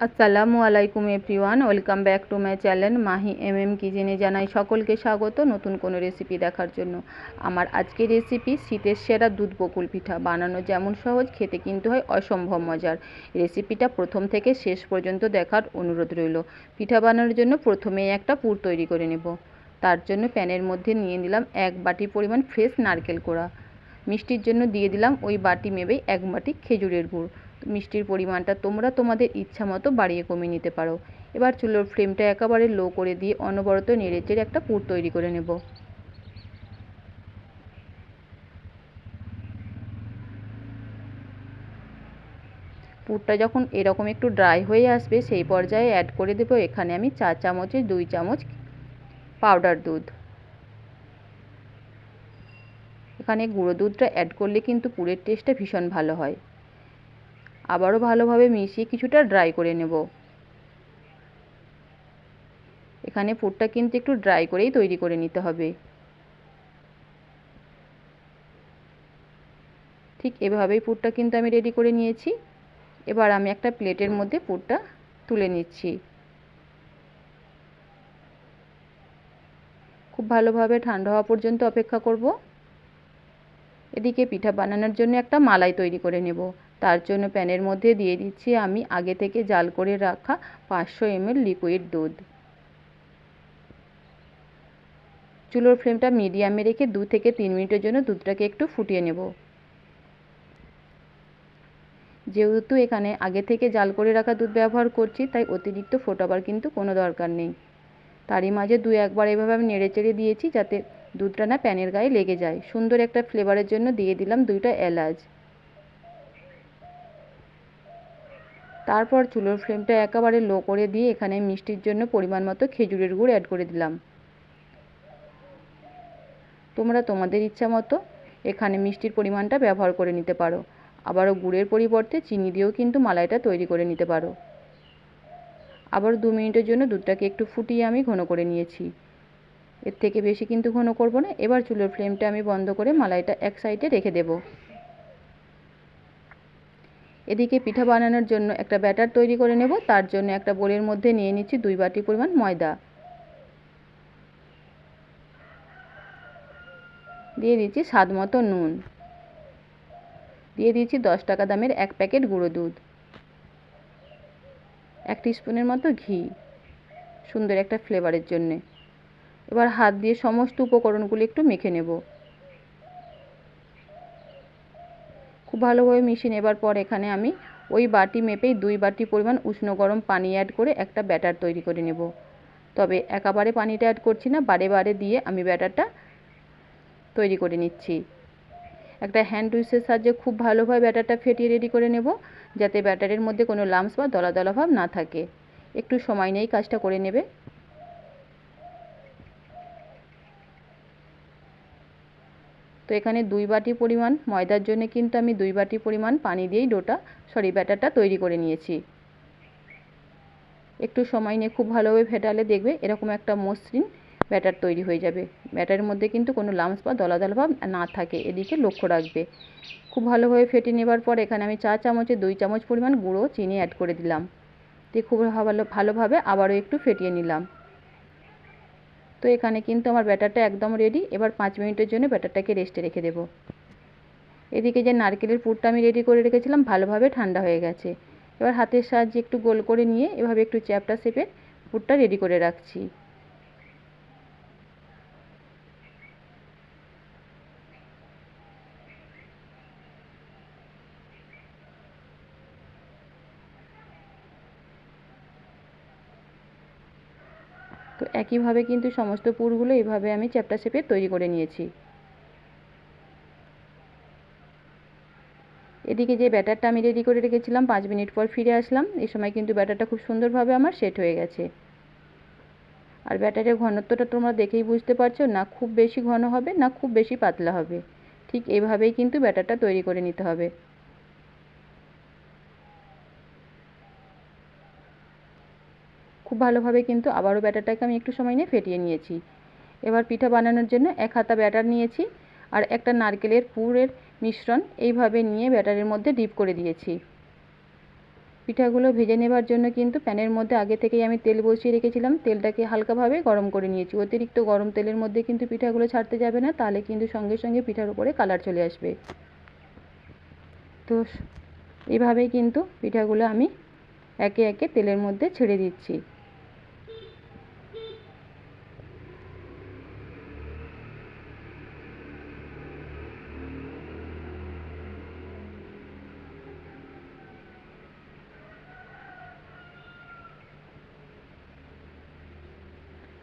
আসসালামু আলাইকুম everyone, welcome back to my channel Mahi কিচেনে। জানাই সকলকে স্বাগত নতুন কোনো রেসিপি দেখার জন্য। আমার আজকের রেসিপি শীতের সেরা দুধ বকুল পিঠা। বানানো যেমন সহজ, খেতে কিন্তু হয় অসম্ভব মজার। রেসিপিটা প্রথম থেকে শেষ পর্যন্ত দেখার অনুরোধ রইল। পিঠা বানানোর জন্য প্রথমেই একটা পুর তৈরি করে নেব। তার জন্য প্যানের মধ্যে নিয়ে নিলাম 1 বাটি পরিমাণ ফ্রেশ নারকেল কোড়া। মিষ্টির জন্য দিয়ে দিলাম ওই বাটি মেপেই 1 বাটি খেজুরের গুড়। মিষ্টির পরিমাণটা তোমরা তোমাদের ইচ্ছা মতো বাড়িয়ে কমিয়ে নিতে পারো। এবার চুলোর ফ্লেমটা একেবারে লো করে দিয়ে অনবরত নেড়েচেড়ে একটা পুর তৈরি করে নেব। পুরটা যখন এরকম একটু ড্রাই হয়ে আসবে, সেই পর্যায়ে অ্যাড করে দেবো এখানে আমি 4 চামচের 2 চামচ পাউডার দুধ। এখানে গুঁড়ো দুধটা অ্যাড করলে কিন্তু পুরের টেস্টটা ভীষণ ভালো হয়। আবারও ভালোভাবে মিশিয়ে কিছুটা ড্রাই করে নেব। এখানে পুরটা কিন্তু একটু ড্রাই করেই তৈরি করে নিতে হবে। ঠিক এভাবেই পুরটা কিন্তু আমি রেডি করে নিয়েছি। এবার আমি একটা প্লেটের মধ্যে পুরটা তুলে নিচ্ছি। খুব ভালোভাবে ঠান্ডা হওয়া পর্যন্ত অপেক্ষা করব। এদিকে পিঠা বানানোর জন্য একটা মালাই তৈরি করে নেব। তার জন্য প্যানের মধ্যে দিয়ে দিচ্ছি আমি আগে থেকে জাল করে রাখা 500 ml লিকুইড দুধ। চুলোর ফ্লেমটা মিডিয়ামে রেখে 2 থেকে 3 মিনিটের জন্য দুধটাকে একটু ফুটিয়ে নেব। যেহেতু এখানে আগে থেকে জাল করে রাখা দুধ ব্যবহার করছি, তাই অতিরিক্ত ফোটাবার কিন্তু কোনো দরকার নেই। তারই মাঝে 2-1 বার এভাবে আমি নেড়েচেড়ে দিয়েছি যাতে দুধটা না প্যানের গায়ে লেগে যায়। সুন্দর একটা ফ্লেভারের জন্য দিয়ে দিলাম 2টা এলাচ। তারপর চুলোর ফ্লেমটা একেবারে লো করে দিয়ে এখানে মিষ্টির জন্য পরিমাণ মতো খেজুরের গুড় অ্যাড করে দিলাম। তোমরা তোমাদের ইচ্ছা মতো এখানে মিষ্টির পরিমাণটা ব্যবহার করে নিতে পারো। আবারও গুড়ের পরিবর্তে চিনি দিয়েও কিন্তু মালাইটা তৈরি করে নিতে পারো। আবার 2 মিনিটের জন্য দুধটাকে একটু ফুটিয়ে আমি ঘন করে নিয়েছি। এর থেকে বেশি কিন্তু ঘন করব না। এবার চুলোর ফ্লেমটা আমি বন্ধ করে মালাইটা এক সাইডে রেখে দেব। এদিকে পিঠা বানানোর জন্য একটা ব্যাটার তৈরি করে নেব। তার জন্য একটা বোলের মধ্যে নিয়ে নিচ্ছি 2 বাটি পরিমাণ ময়দা। দিয়ে দিচ্ছি স্বাদ মতো নুন। দিয়ে দিচ্ছি 10 টাকা দামের 1 প্যাকেট গুঁড়ো দুধ। 1 টিস্পুনের মতো ঘি, সুন্দর একটা ফ্লেভারের জন্যে। এবার হাত দিয়ে সমস্ত উপকরণগুলো একটু মেখে নেব। খুব ভালোভাবে মিশিয়ে নেবার পর এখানে আমি ওই বাটি মেপেই 2 বাটি পরিমাণ উষ্ণ গরম পানি অ্যাড করে একটা ব্যাটার তৈরি করে নেব। তবে একেবারে পানিটা অ্যাড করছি না, বারে বারে দিয়ে আমি ব্যাটারটা তৈরি করে নিচ্ছি। একটা হ্যান্ড উইচের সাহায্যে খুব ভালোভাবে ব্যাটারটা ফেটিয়ে রেডি করে নেব, যাতে ব্যাটারের মধ্যে কোনো লাম্পস বা দলা দলা ভাব না থাকে। একটু সময় নিয়েই কাজটা করে নেবে। তো এখানে 2 বাটি পরিমাণ ময়দার জন্য কিন্তু আমি 2 বাটি পরিমাণ পানি দিয়েই ব্যাটারটা তৈরি করে নিয়েছি। একটু সময় নিয়ে খুব ভালোভাবে ফেটালে দেখবে এরকম একটা মসৃণ ব্যাটার তৈরি হয়ে যাবে। ব্যাটারের মধ্যে কিন্তু কোনো লাম্পস বা দলা দলা ভাব না থাকে, এদিকে লক্ষ্য রাখবে। খুব ভালোভাবে ফেটে নেবার পর এখানে আমি 4 চামচে 2 চামচ পরিমাণ গুঁড়ো চিনি অ্যাড করে দিলাম। দিয়ে খুব ভালোভাবে আবারও একটু ফেটিয়ে নিলাম। তো এখানে কিন্তু আমার ব্যাটারটা একদম রেডি। এবার 5 মিনিটের জন্য ব্যাটারটাকে রেস্টে রেখে দেব। এদিকে যে নারকেলের পুরটা আমি রেডি করে রেখেছিলাম ভালোভাবে ঠান্ডা হয়ে গেছে। এবার হাতের সাহায্যে একটু গোল করে নিয়ে এভাবে একটু চ্যাপ্টা শেপে পুরটা রেডি করে রাখছি। তো একইভাবে কিন্তু সমস্ত পুরগুলো এইভাবে আমি চ্যাপ্টা শেপে তৈরি করে নিয়েছি। এদিকে যে ব্যাটারটা আমি রেডি করে রেখেছিলাম 5 মিনিট পর ফিরে আসলাম। এই সময় কিন্তু ব্যাটারটা খুব সুন্দরভাবে আমার সেট হয়ে গেছে। আর ব্যাটারের ঘনত্বটা তোমরা দেখেই বুঝতে পারছো, না খুব বেশি ঘন হবে না খুব বেশি পাতলা হবে। ঠিক এইভাবেই কিন্তু ব্যাটারটা তৈরি করে নিতে হবে। খুব ভালোভাবে কিন্তু আবারও ব্যাটারটাকে আমি একটু সময় নিয়ে ফেটিয়ে নিয়েছি। এবার পিঠা বানানোর জন্য 1 হাতা ব্যাটার নিয়েছি আর একটা নারকেলের পুরের মিশ্রণ এইভাবে নিয়ে ব্যাটারের মধ্যে ডিপ করে দিয়েছি। পিঠাগুলো ভেজে নেবার জন্য কিন্তু প্যানের মধ্যে আগে থেকেই আমি তেল বসিয়ে রেখেছিলাম। তেলটাকে হালকাভাবে গরম করে নিয়েছি। অতিরিক্ত গরম তেলের মধ্যে কিন্তু পিঠাগুলো ছাড়তে যাবে না, তাহলে কিন্তু সঙ্গে সঙ্গে পিঠার উপরে কালার চলে আসবে। তো এইভাবেই কিন্তু পিঠাগুলো আমি একে একে তেলের মধ্যে ছেড়ে দিচ্ছি।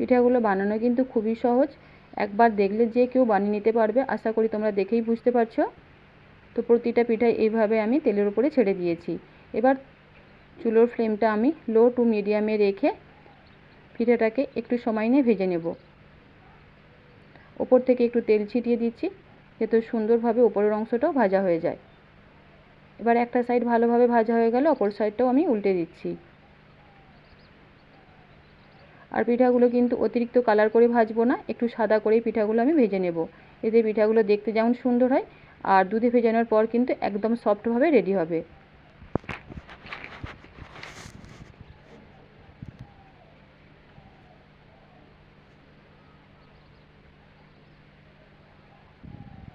পিঠাগুলো বানানো কিন্তু খুবই সহজ, একবার দেখলে যে কেউ বানিয়ে নিতে পারবে। আশা করি তোমরা দেখেই বুঝতে পারছো। তো প্রতিটা পিঠাই এইভাবে আমি তেলের উপরে ছেড়ে দিয়েছি। এবার চুলোর ফ্লেমটা আমি লো টু মিডিয়ামে রেখে পিঠাটাকে একটু সময় নিয়ে ভেজে নেব। ওপর থেকে একটু তেল ছিটিয়ে দিচ্ছি যাতে সুন্দরভাবে ওপরের অংশটাও ভাজা হয়ে যায়। এবার একটা সাইড ভালোভাবে ভাজা হয়ে গেলে অপর সাইডটাও আমি উল্টে দিচ্ছি। আর পিঠাগুলো কিন্তু অতিরিক্ত কালার করে ভাজবো না, একটু সাদা করেই পিঠাগুলো আমি ভেজে নেব। এতে পিঠাগুলো দেখতে যেমন সুন্দর হয় আর দুধে ভেজানোর পর কিন্তু একদম সফটভাবে রেডি হবে।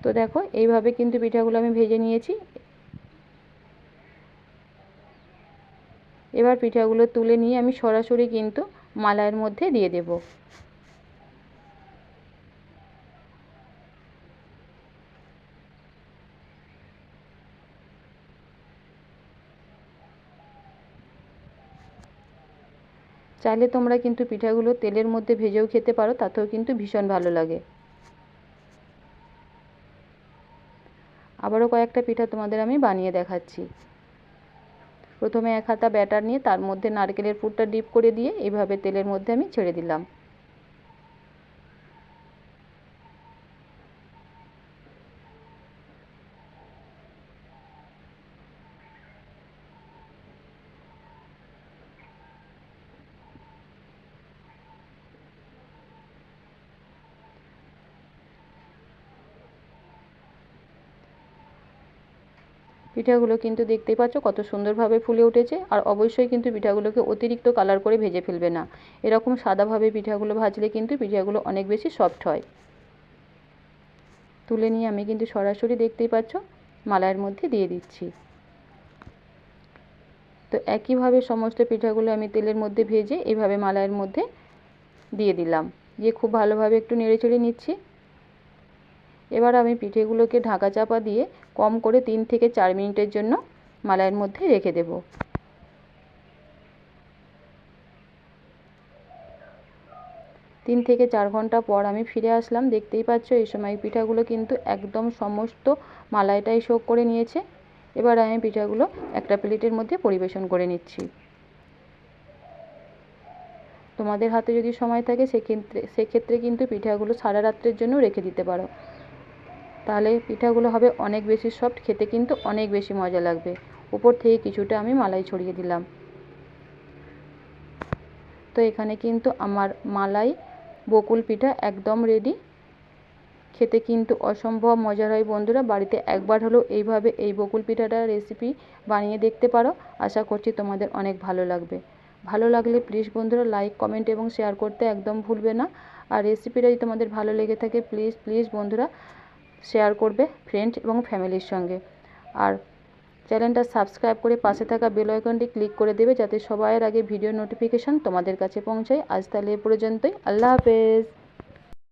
তো দেখো এইভাবে কিন্তু পিঠাগুলো আমি ভেজে নিয়েছি। এবার পিঠাগুলো তুলে নিয়ে আমি সরাসরি কিন্তু মালাইয়ের মধ্যে দিয়ে দেব। চাইলে তোমরা কিন্তু পিঠাগুলো তেলের মধ্যে ভেজেও খেতে পারো, তাতেও কিন্তু ভীষণ ভালো লাগে। আবারও কয়েকটা পিঠা তোমাদের আমি বানিয়ে দেখাচ্ছি। প্রথমে এক হাতা ব্যাটার নিয়ে তার মধ্যে নারকেলের পুরটা ডিপ করে দিয়ে এইভাবে তেলের মধ্যে আমি ছেড়ে দিলাম। পিঠাগুলো কিন্তু দেখতেই পাচ্ছ কত সুন্দরভাবে ফুলে উঠেছে। আর অবশ্যই কিন্তু পিঠাগুলোকে অতিরিক্ত কালার করে ভেজে ফেলবে না। এরকম সাদাভাবে পিঠাগুলো ভাজলে কিন্তু পিঠাগুলো অনেক বেশি সফট হয়। তুলে নিয়ে আমি কিন্তু সরাসরি দেখতেই পাচ্ছ মালাইয়ের মধ্যে দিয়ে দিচ্ছি। তো একইভাবে সমস্ত পিঠাগুলো আমি তেলের মধ্যে ভেজে এইভাবে মালাইয়ের মধ্যে দিয়ে দিলাম, দিয়ে খুব ভালোভাবে একটু নেড়েচেড়ে নিচ্ছি। এবার আমি পিঠেগুলোকে ঢাকা চাপা দিয়ে কম করে 3 থেকে 4 মিনিটের জন্য মালাইয়ের মধ্যে রেখে দেব। 3 থেকে 4 ঘন্টা পর আমি ফিরে আসলাম। দেখতেই পাচ্ছ এই সময় পিঠাগুলো কিন্তু একদম সমস্ত মালাইটাই শোক করে নিয়েছে। এবার আমি পিঠাগুলো একটা প্লেটের মধ্যে পরিবেশন করে নিচ্ছি। তোমাদের হাতে যদি সময় থাকে সেক্ষেত্রে কিন্তু পিঠাগুলো সারা রাত্রের জন্য রেখে দিতে পারো, তাহলে পিঠাগুলো হবে অনেক বেশি সফট, খেতে কিন্তু অনেক বেশি মজা লাগবে। উপর থেকে কিছুটা আমি মালাই ছড়িয়ে দিলাম। তো এখানে কিন্তু আমার মালাই বকুল পিঠা একদম রেডি। খেতে কিন্তু অসম্ভব মজার হয় বন্ধুরা। বাড়িতে একবার হলেও এইভাবে এই বকুল পিঠাটার রেসিপি বানিয়ে দেখতে পারো। আশা করছি তোমাদের অনেক ভালো লাগবে। ভালো লাগলে প্লিজ বন্ধুরা লাইক, কমেন্ট এবং শেয়ার করতে একদম ভুলবে না। আর রেসিপিটা যদি তোমাদের ভালো লেগে থাকে প্লিজ বন্ধুরা শেয়ার করবে ফ্রেন্ড এবং ফ্যামিলির সঙ্গে। আর চ্যানেলটা সাবস্ক্রাইব করে পাশে থাকা বেল আইকনটি ক্লিক করে দেবে যাতে সবার আগে ভিডিও নোটিফিকেশান তোমাদের কাছে পৌঁছায়। আজ তাহলে এ পর্যন্তই। আল্লাহ হাফেজ।